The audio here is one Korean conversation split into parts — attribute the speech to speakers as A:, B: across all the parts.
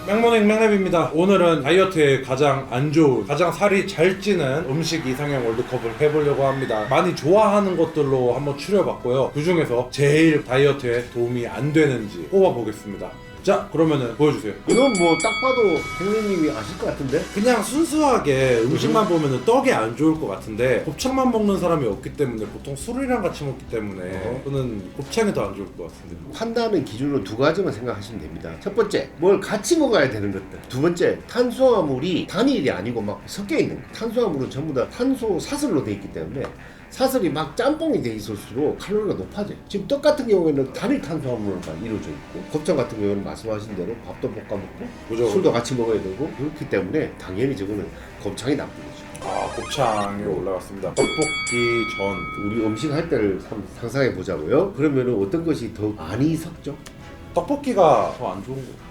A: 맥모닝 맥랩입니다. 오늘은 다이어트에 가장 안 좋은, 가장 살이 잘 찌는 음식 이상형 월드컵을 해보려고 합니다. 많이 좋아하는 것들로 한번 추려봤고요. 그 중에서 제일 다이어트에 도움이 안 되는지 뽑아보겠습니다. 자, 그러면은 보여주세요.
B: 이건 뭐 딱 봐도 형님이 아실 것 같은데?
A: 그냥 순수하게 음식만 보면은 떡이 안 좋을 것 같은데 곱창만 먹는 사람이 없기 때문에 보통 술이랑 같이 먹기 때문에 저는 곱창이 더 안 좋을 것 같은데.
B: 판단은 기준으로 두 가지만 생각하시면 됩니다. 첫 번째, 뭘 같이 먹어야 되는 것들. 두 번째, 탄수화물이 단일이 아니고 막 섞여 있는 거. 탄수화물은 전부 다 탄소 사슬로 돼 있기 때문에 사슬이 막 짬뽕이 돼 있을수록 칼로리가 높아져요. 지금 떡 같은 경우에는 단일 탄수화물만 이루어져 있고, 곱창 같은 경우는 말씀하신 대로 밥도 볶아 먹고
A: 그죠.
B: 술도 같이 먹어야 되고, 그렇기 때문에 당연히 저거는 곱창이 나쁜 거죠.
A: 아, 곱창이 올라갔습니다. 떡볶이, 전.
B: 우리 음식 할 때를 상상해 보자고요. 그러면은 어떤 것이 더 많이 섞죠?
A: 떡볶이가 더 안 좋은 것 같은데.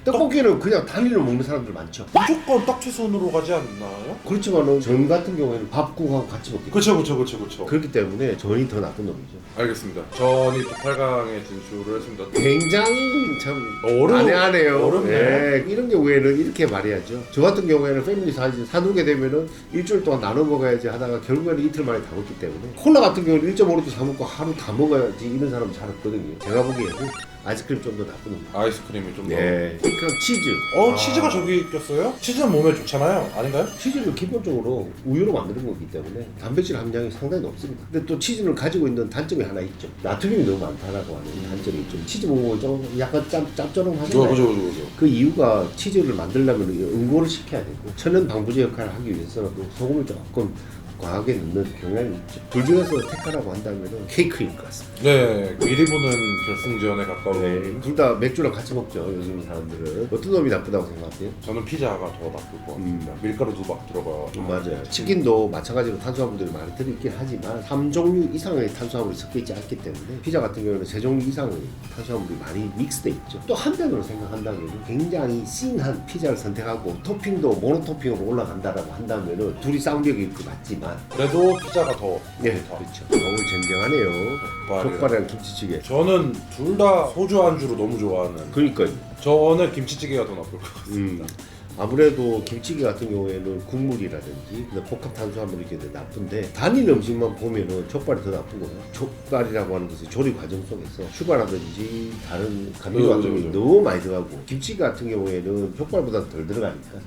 B: 떡볶이는 그냥 단일로 먹는 사람들 많죠.
A: 무조건 떡채순으로 가지 않나요?
B: 그렇지만은 전 같은 경우에는 밥국하고 같이 먹기 때문에
A: 그쵸.
B: 그렇기 때문에 전이 더 나쁜 놈이죠.
A: 알겠습니다. 전이 또 8강에 진출을 했습니다.
B: 굉장히 참
A: 어려워.
B: 난해하네요.
A: 어렵네.
B: 예, 이런 경우에는 이렇게 말해야죠. 저 같은 경우에는 패밀리 사두게 되면은 일주일 동안 나눠 먹어야지 하다가 결국에는 이틀 만에 다 먹기 때문에, 콜라 같은 경우는 1.5리터 사 먹고 하루 다 먹어야지 이런 사람 잘 없거든요. 제가 보기에는 아이스크림 좀 더 나쁜 놈.
A: 아이스크림이 좀 더.
B: 네. 그러니까 치즈.
A: 치즈가 저기 꼈어요? 치즈는 몸에 좋잖아요. 아닌가요?
B: 치즈는 기본적으로 우유로 만드는 거기 때문에 단백질 함량이 상당히 높습니다. 근데 또 치즈는 가지고 있는 단점이 하나 있죠. 나트륨이 너무 많다라고 하는 단점이 있죠. 치즈 먹으면 좀 약간 짭조름하잖아요.
A: 그죠.
B: 그 이유가 치즈를 만들려면 응고를 시켜야 되고, 천연 방부제 역할을 하기 위해서라도 소금을 조금 과하게 넣는 경향이 있죠. 둘 중에서 택하라고 한다면 케이크일 것 같습니다.
A: 네, 미리 보는 결승전에 가까운.
B: 네, 둘 다 맥주랑 같이 먹죠. 요즘 사람들은. 어떤 놈이 나쁘다고 생각하세요?
A: 저는 피자가 더 나쁠 것 같습니다. 밀가루도 막 들어가.
B: 맞아요. 치킨도 마찬가지로 탄수화물들이 많이 들어있긴 하지만 3종류 이상의 탄수화물이 섞여 있지 않기 때문에 피자 같은 경우는 3종류 이상의 탄수화물이 많이 믹스돼 있죠. 또 한편으로 생각한다면 굉장히 싱한 피자를 선택하고 토핑도 모노토핑으로 올라간다라고 한다면 둘이 싸움력이 있고 맞지만,
A: 그래도 피자가 더.
B: 네,
A: 더.
B: 그렇죠. 오늘 쟁쟁하네요.
A: 족발이랑.
B: 족발이랑 김치찌개.
A: 저는 둘 다 소주 안주로 너무 좋아하는.
B: 그러니까요.
A: 저는 김치찌개가 더 나쁠 것 같습니다.
B: 아무래도 김치찌개 같은 경우에는 국물이라든지 복합 탄수화물이 이렇게 나쁜데, 단일 음식만 보면은 족발이 더 나쁜 거예요. 족발이라고 하는 것은 조리 과정 속에서 슈가라든지 다른 감미료 같은 게 너무 많이 들어가고, 김치찌개 같은 경우에는 족발보다 덜 들어가니까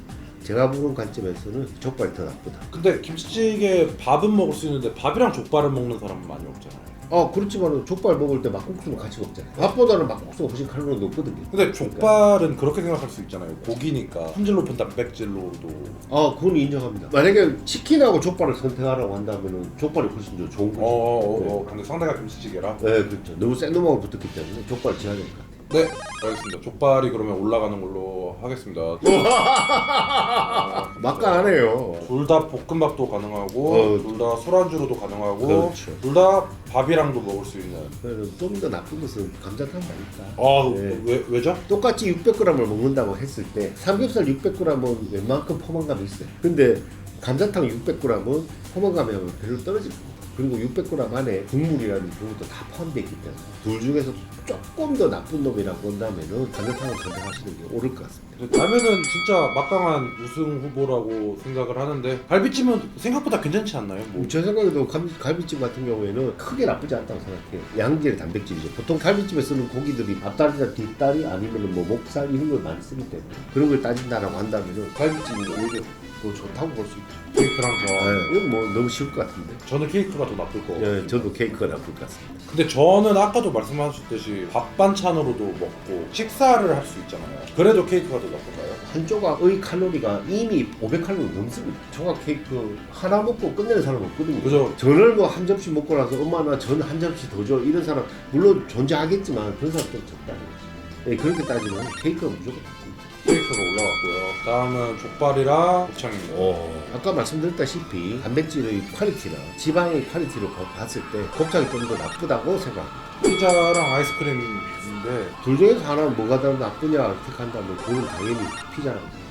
B: 제가 보는 관점에서는 족발이 더 나쁘다.
A: 근데 김치찌개 밥은 먹을 수 있는데 밥이랑 족발을 먹는 사람은 많이 없잖아요.
B: 그렇지만 족발 먹을 때 막국수는 같이 먹잖아요. 밥보다는 막국수가 훨씬 칼로리가 높거든요.
A: 근데 족발은 그렇게 생각할 수 있잖아요. 고기니까 품질 높은 단백질로도.
B: 그건 인정합니다. 만약에 치킨하고 족발을 선택하라고 한다면 족발이 훨씬 더 좋은 거죠.
A: 근데 상대가 김치찌개라.
B: 네, 그렇죠. 너무 센 놈하고 붙었기 때문에 족발 지어야 될 것 같아요.
A: 네, 알겠습니다. 족발이 그러면 올라가는 걸로 하겠습니다.
B: 막강하네요.
A: 둘 다 볶음밥도 가능하고, 둘 다 술안주로도 가능하고,
B: 그렇죠.
A: 둘 다 밥이랑도 먹을 수 있는.
B: 좀 더 나쁜 것은 감자탕 아닐까. 네.
A: 왜죠?
B: 똑같이 600g을 먹는다고 했을 때 삼겹살 600g은 웬만큼 포만감이 있어요. 근데 감자탕 600g은 포만감이 별로 떨어질 겁니다. 그리고 600g 안에 국물이라든지 그런 것도 다 포함되어 있기 때문에 둘 중에서 조금 더 나쁜 놈이라고 한다면 감자탕을 선택하시는 게 옳을 것 같습니다.
A: 라면은 진짜 막강한 우승 후보라고 생각을 하는데, 갈비찜은 생각보다 괜찮지 않나요?
B: 제 생각에도 갈비찜 같은 경우에는 크게 나쁘지 않다고 생각해요. 양질의 단백질이죠. 보통 갈비찜에 쓰는 고기들이 앞다리나 뒷다리 아니면 뭐 목살 이런 걸 많이 쓰기 때문에 그런 걸 따진다라고 한다면 갈비찜이 오히려 더 좋다고 볼 수 있죠.
A: 케이크랑 저.
B: 이건 뭐 너무 쉬울 것 같은데.
A: 저는 케이크가 더 나쁠 것 같아요.
B: 예, 저도 케이크가 나쁠 것 같습니다.
A: 근데 저는 아까도 말씀하셨듯이 밥 반찬으로도 먹고 식사를 할 수 있잖아요. 그래도 케이크가 더 나쁜가요?
B: 한 조각의 칼로리가 이미 500칼로리 넘습니다. 조각 케이크 하나 먹고 끝내는 사람 없거든요.
A: 그죠.
B: 전을 뭐 한 접시 먹고 나서 엄마 나 전 한 접시 더 줘 이런 사람 물론 존재하겠지만 그런 사람 좀 적다는 거죠. 예, 그렇게 따지면 케이크가 무조건 나쁩니다.
A: 케이크가 올라갔고요. 다음은 족발이랑 곱창입니다.
B: 아까 말씀드렸다시피 단백질의 퀄리티나 지방의 퀄리티를 봤을 때 곱창이 좀 더 나쁘다고 생각합니다.
A: 피자랑 아이스크림인데
B: 둘 중에서 하나는 뭐가 더 나쁘냐 택한다면 그건 당연히 피자라고 생각합니다.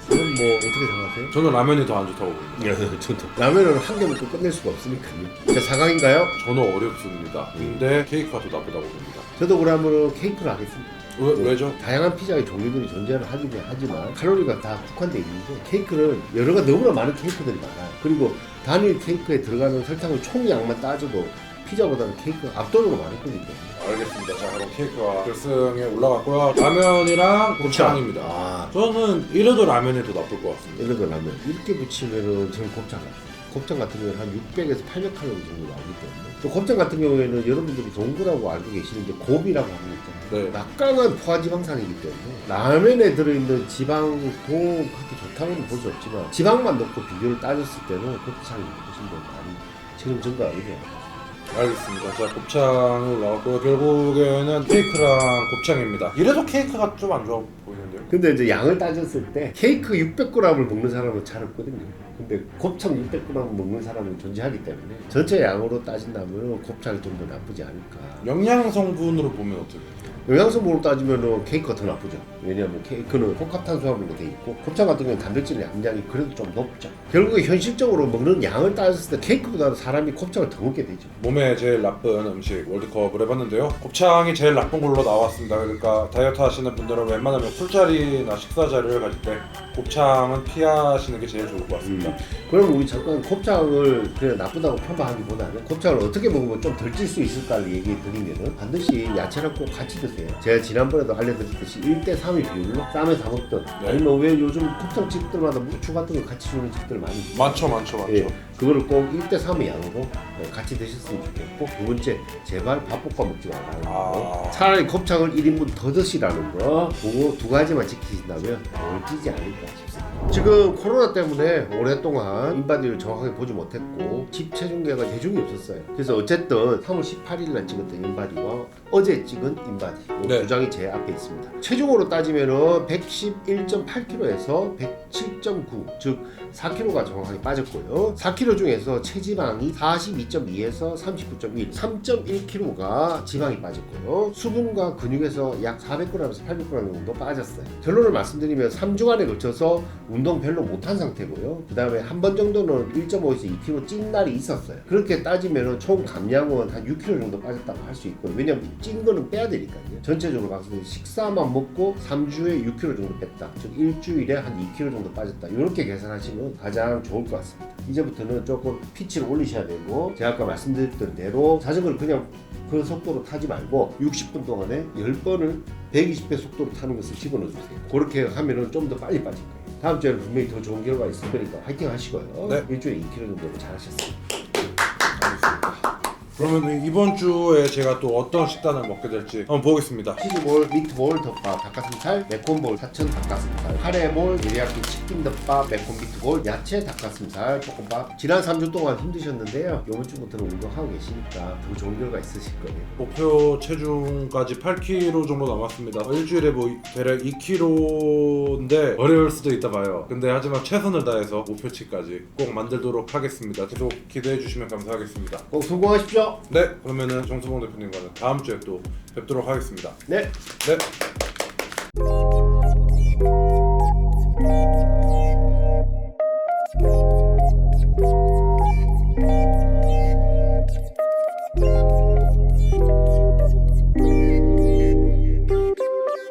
B: 그건 뭐 어떻게 생각하세요?
A: 저는 라면이 더 안 좋다고 봅니다.
B: 저도 라면은 한 개 먹고 끝낼 수가 없으니까요. 자, 4강인가요?
A: 저는 어렵습니다. 근데 케이크가 더 나쁘다고 봅니다.
B: 저도 그러면 케이크를 하겠습니다.
A: 왜죠?
B: 다양한 피자의 종류들이 존재를 하기는 하지만 칼로리가 다 국한되어 있는데 케이크는 여러가 너무나 많은 케이크들이 많아요. 그리고 단일 케이크에 들어가는 설탕의 총 양만 따져도 피자보다는 케이크가 압도적으로 많이 끓기 때문에.
A: 알겠습니다. 자, 그럼 케이크가 결승에 올라갔고요. 라면이랑 곱창입니다.
B: 아,
A: 저는 이래도 라면이 더 나쁠 것 같습니다.
B: 예를 들어 라면 이렇게 붙이면은 저는 곱창 같아요. 곱창 같은 경우는 한 600에서 800칼로리 정도 나오기 때문에 또 곱창 같은 경우에는 여러분들이 동그라고 알고 계시는데 곱이라고 하는 게 있잖아요.
A: 네.
B: 막강한 포화지방산이기 때문에 라면에 들어있는 지방도 그렇게 좋다고는 볼 수 없지만 지방만 넣고 비교를 따졌을 때는 곱창이 훨씬 더 많이 체중 증가가 이루어요.
A: 알겠습니다. 자, 곱창이 올라갔고요. 결국에는 케이크랑 곱창입니다. 이래도 케이크가 좀 안 좋아 보이는데요?
B: 근데 이제 양을 따졌을 때 케이크 600g을 먹는 사람은 잘 없거든요. 근데 곱창 600g 먹는 사람은 존재하기 때문에 전체 양으로 따진다면 곱창이 좀 더 나쁘지 않을까.
A: 영양 성분으로 보면 어떻게 돼요?
B: 영양성으로 따지면 케이크가 더 나쁘죠. 왜냐하면 케이크는 복합탄수화물로 돼 있고 곱창 같은 경우는 단백질 함량이 그래도 좀 높죠. 결국에 현실적으로 먹는 양을 따졌을 때 케이크보다는 사람이 곱창을 더 먹게 되죠.
A: 몸에 제일 나쁜 음식 월드컵을 해봤는데요. 곱창이 제일 나쁜 걸로 나왔습니다. 그러니까 다이어트 하시는 분들은 웬만하면 술자리나 식사 자리를 가질 때 곱창은 피하시는 게 제일 좋을 것 같습니다.
B: 그럼 우리 잠깐 곱창을 그냥 나쁘다고 편파하기보다는 곱창을 어떻게 먹으면 좀 덜 찔 수 있을까를 얘기해 드리면은 반드시 야채랑 꼭 같이 드세요. 제가 지난번에도 알려드렸듯이 1대3의 비율로 쌈에 사 먹든
A: 네.
B: 아니면 왜 요즘 곱창 집들마다 무추 같은 거 같이 주는 집들 많이 있어요.
A: 많죠.
B: 예, 그거를 꼭 1대3의 양으로 같이 드셨으면 좋겠고 두 번째 제발 밥 볶아 먹지 말라는 거. 차라리 곱창을 1인분 더 드시라는 거. 그거 두 가지만 지키신다면 덜 찌지 않을까 싶습니다. 지금 코로나 때문에 오랫동안 인바디를 정확하게 보지 못했고 집 체중계가 대중이 없었어요. 그래서 어쨌든 3월 18일 날 찍었던 인바디와 어제 찍은 인바디
A: 네.
B: 두 장이 제 앞에 있습니다. 체중으로 따지면은 111.8kg에서 107.9, 즉 4kg가 정확하게 빠졌고요. 4kg 중에서 체지방이 42.2에서 39.1, 3.1kg가 지방이 빠졌고요. 수분과 근육에서 약 400g에서 800g 정도 빠졌어요. 결론을 말씀드리면 3주간에 걸쳐서 운동 별로 못한 상태고요. 그 다음에 한 번 정도는 1.5에서 2kg 찐 날이 있었어요. 그렇게 따지면 총 감량은 한 6kg 정도 빠졌다고 할 수 있고요. 왜냐면 찐 거는 빼야 되니까요. 전체적으로 봤을 때 식사만 먹고 3주에 6kg 정도 뺐다. 즉 일주일에 한 2kg 정도 빠졌다. 이렇게 계산하시면 가장 좋을 것 같습니다. 이제부터는 조금 피치를 올리셔야 되고 제가 아까 말씀드렸던 대로 자전거를 그냥 그 속도로 타지 말고 60분 동안에 10번을 120배 속도로 타는 것을 집어넣어주세요. 그렇게 하면은 좀 더 빨리 빠질 거예요. 다음 주에는 분명히 더 좋은 결과가 있을 거니까 화이팅 하시고요.
A: 네.
B: 일주일에 2kg 정도 잘하셨습니다.
A: 그러면 이번 주에 제가 또 어떤 식단을 먹게 될지 한번 보겠습니다.
B: 치즈볼, 미트볼, 덮밥, 닭가슴살, 매콤볼, 사천 닭가슴살, 카레볼, 데리야끼 치킨 덮밥, 매콤 미트볼, 야채 닭가슴살, 볶음밥. 지난 3주 동안 힘드셨는데요. 이번 주부터는 운동하고 계시니까 더 좋은 결과 있으실 거예요.
A: 목표 체중까지 8kg 정도 남았습니다. 일주일에 뭐 대략 2kg인데 어려울 수도 있다 봐요. 근데 하지만 최선을 다해서 목표치까지 꼭 만들도록 하겠습니다. 계속 기대해 주시면 감사하겠습니다.
B: 꼭 성공하십시오.
A: 네, 그러면은 정수봉 대표님과는 다음 주에 또 뵙도록 하겠습니다.
B: 네.
A: 네.